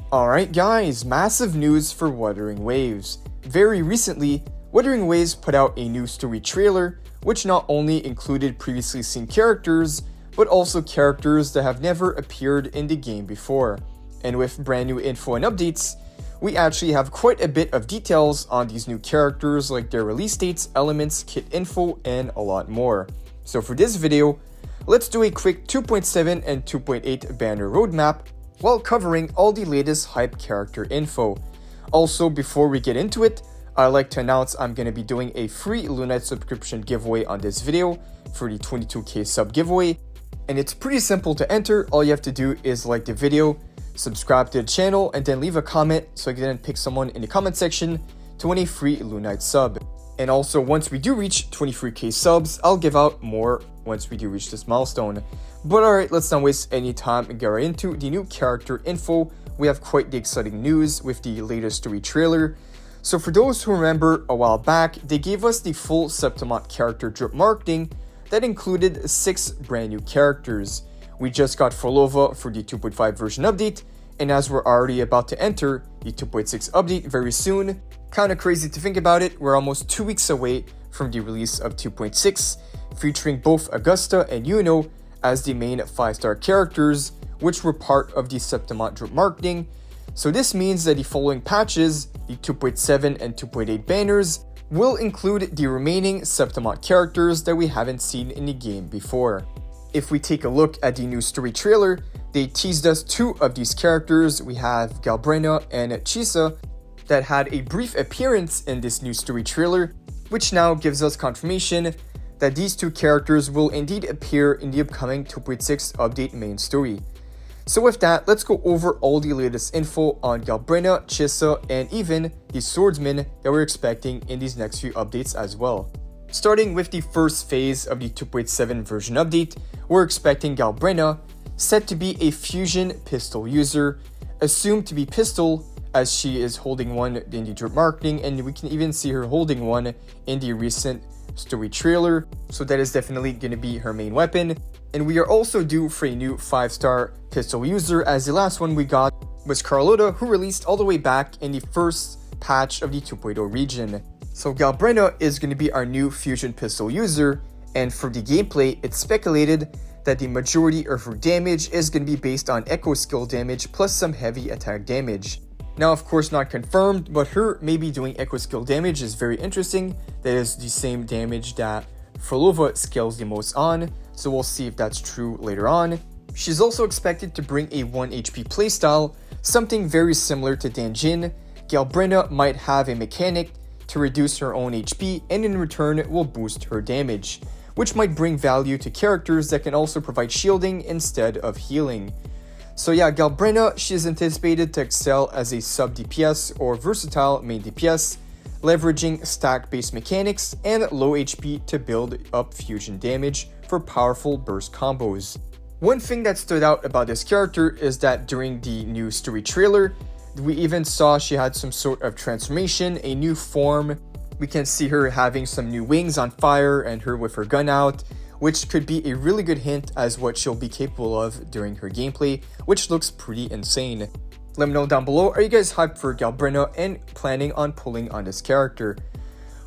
Alright guys, massive news for Wuthering Waves. Very recently, Wuthering Waves put out a new story trailer, which not only included previously seen characters, but also characters that have never appeared in the game before. And with brand new info and updates, we actually have quite a bit of details on these new characters, like their release dates, elements, kit info, and a lot more. So for this video, let's do a quick 2.7 and 2.8 banner roadmap while covering all the latest hype character info. Also, before we get into it, I'd like to announce I'm going to be doing a free lunite subscription giveaway on this video for the 22k sub giveaway. And it's pretty simple to enter. All you have to do is like the video, subscribe to the channel, and then leave a comment so I can then pick someone in the comment section to win a free lunite sub. And also, once we do reach 23k subs, I'll give out more once we do reach this milestone. But alright, let's not waste any time and get right into the new character info. We have quite the exciting news with the latest story trailer. So for those who remember, a while back, they gave us the full Septemoni character drip marketing that included 6 brand new characters. We just got Folova for the 2.5 version update, and as we're already about to enter the 2.6 update very soon, kinda crazy to think about it, we're almost 2 weeks away from the release of 2.6, featuring both Augusta and Yuno as the main 5-star characters, which were part of the Septemoni drip marketing. So this means that the following patches, the 2.7 and 2.8 banners, will include the remaining Septemoni characters that we haven't seen in the game before. If we take a look at the new story trailer, they teased us 2 of these characters. We have Galbrena and Chisa that had a brief appearance in this new story trailer, which now gives us confirmation that these 2 characters will indeed appear in the upcoming 2.6 update main story. So with that, let's go over all the latest info on Galbrena, Chisa, and even the swordsman that we're expecting in these next few updates as well. Starting with the first phase of the 2.7 version update, we're expecting Galbrena, set to be a fusion pistol user, assumed to be pistol as she is holding one in the drip marketing, and we can even see her holding one in the recent story trailer, so that is definitely going to be her main weapon. And we are also due for a new 5-star pistol user, as the last one we got was Carlotta, who released all the way back in the first patch of the 2.0 region. So Galbrena is going to be our new fusion pistol user, and for the gameplay, it's speculated that the majority of her damage is going to be based on echo skill damage plus some heavy attack damage. Now, of course, not confirmed, but her maybe doing echo skill damage is very interesting. That is the same damage that Folova scales the most on, so we'll see if that's true later on. She's also expected to bring a 1 HP playstyle, something very similar to Danjin. Galbrena might have a mechanic to reduce her own HP, and in return will boost her damage, which might bring value to characters that can also provide shielding instead of healing. So yeah, Galbrena, she is anticipated to excel as a sub DPS or versatile main DPS, leveraging stack-based mechanics and low HP to build up fusion damage for powerful burst combos. One thing that stood out about this character is that during the new story trailer, we even saw she had some sort of transformation, a new form. We can see her having some new wings on fire and her with her gun out, which could be a really good hint as what she'll be capable of during her gameplay, which looks pretty insane. Let me know down below, are you guys hyped for Galbrena and planning on pulling on this character?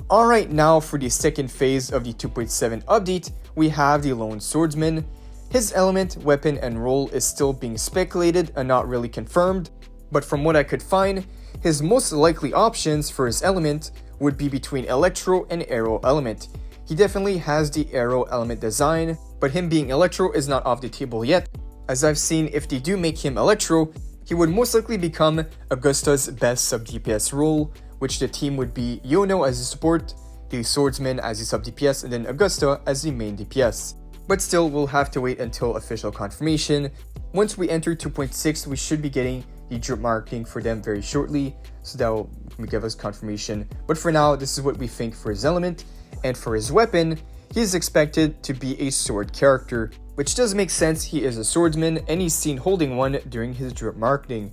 Alright, now for the second phase of the 2.7 update, we have the lone swordsman. His element, weapon, and role is still being speculated and not really confirmed, but from what I could find, his most likely options for his element would be between electro and arrow element. He definitely has the arrow element design, but him being electro is not off the table yet, as I've seen if they do make him electro, he would most likely become Augusta's best sub DPS role, which the team would be Yuno as a support, the swordsman as a sub DPS, and then Augusta as the main DPS. But still, we'll have to wait until official confirmation. Once we enter 2.6, we should be getting the drip marketing for them very shortly, so that will give us confirmation. But for now, this is what we think for his element. And for his weapon, he is expected to be a sword character, which does make sense. He is a swordsman and he's seen holding one during his drip marketing.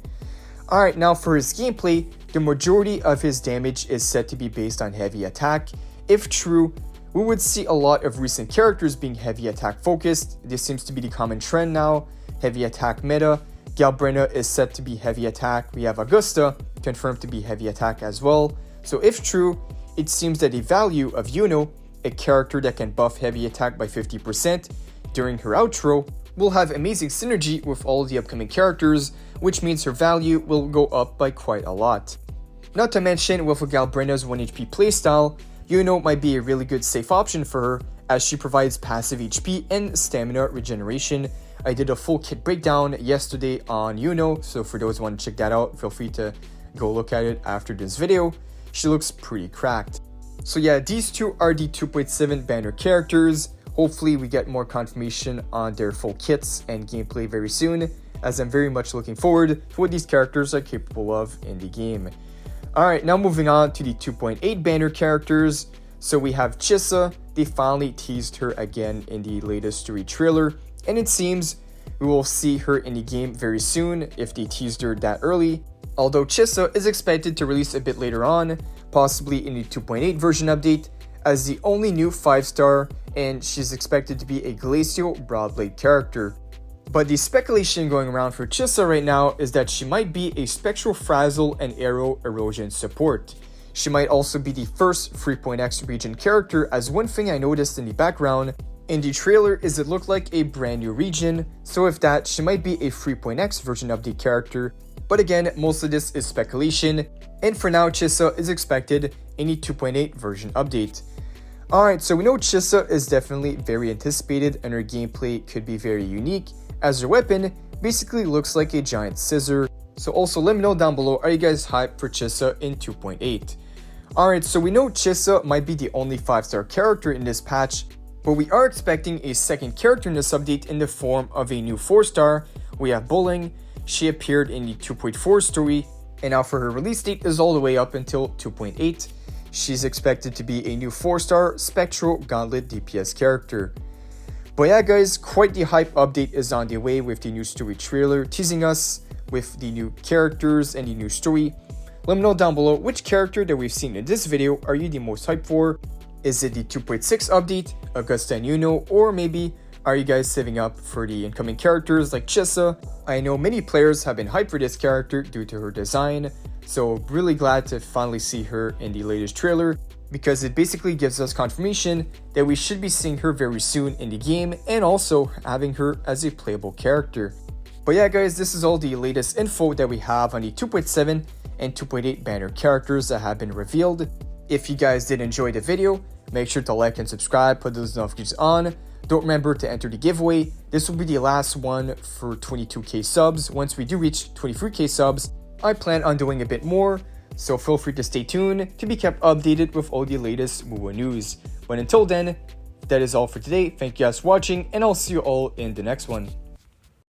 Alright, now for his gameplay, the majority of his damage is said to be based on heavy attack. If true, we would see a lot of recent characters being heavy attack focused. This seems to be the common trend now, heavy attack meta, Galbrena is set to be heavy attack. We have Augusta confirmed to be heavy attack as well. So if true, it seems that the value of Yuno, a character that can buff heavy attack by 50% during her outro, will have amazing synergy with all the upcoming characters, which means her value will go up by quite a lot. Not to mention, with Galbrena's 1 HP playstyle, Yuno might be a really good safe option for her as she provides passive HP and stamina regeneration. I did a full kit breakdown yesterday on Yuno, so for those who want to check that out, feel free to go look at it after this video. She looks pretty cracked. So yeah, these two are the 2.7 banner characters. Hopefully we get more confirmation on their full kits and gameplay very soon, as I'm very much looking forward to what these characters are capable of in the game. Alright, now moving on to the 2.8 banner characters. So we have Chisa. They finally teased her again in the latest story trailer, and it seems we will see her in the game very soon if they teased her that early. Although Chisa is expected to release a bit later on, possibly in the 2.8 version update, as the only new 5-star, and she's expected to be a Glacial Broadblade character. But the speculation going around for Chisa right now is that she might be a Spectral Frazzle and Arrow Erosion support. She might also be the first 3.x region character, as one thing I noticed in the background in the trailer is it looked like a brand new region, so if that, she might be a 3.x version update character. But again, most of this is speculation, and for now Chisa is expected in the 2.8 version update. Alright, so we know Chisa is definitely very anticipated and her gameplay could be very unique, as her weapon basically looks like a giant scissor. So also let me know down below, are you guys hyped for Chisa in 2.8? Alright, so we know Chisa might be the only 5-star character in this patch, but we are expecting a second character in this update in the form of a new 4-star. We have Bowling. She appeared in the 2.4 story, and now for her release date is all the way up until 2.8. She's expected to be a new 4-star Spectral Gauntlet DPS character. But yeah guys, quite the hype update is on the way with the new story trailer teasing us with the new characters and the new story. Let me know down below which character that we've seen in this video are you the most hyped for. Is it the 2.6 update, Augusta and Yuno, or maybe are you guys saving up for the incoming characters like Chisa? I know many players have been hyped for this character due to her design, so really glad to finally see her in the latest trailer, because it basically gives us confirmation that we should be seeing her very soon in the game and also having her as a playable character. But yeah guys, this is all the latest info that we have on the 2.7 and 2.8 banner characters that have been revealed. If you guys did enjoy the video, make sure to like and subscribe, put those notifications on. Don't remember to enter the giveaway. This will be the last one for 22k subs. Once we do reach 23k subs, I plan on doing a bit more, so feel free to stay tuned to be kept updated with all the latest WUWA news. But until then, that is all for today. Thank you guys for watching, and I'll see you all in the next one.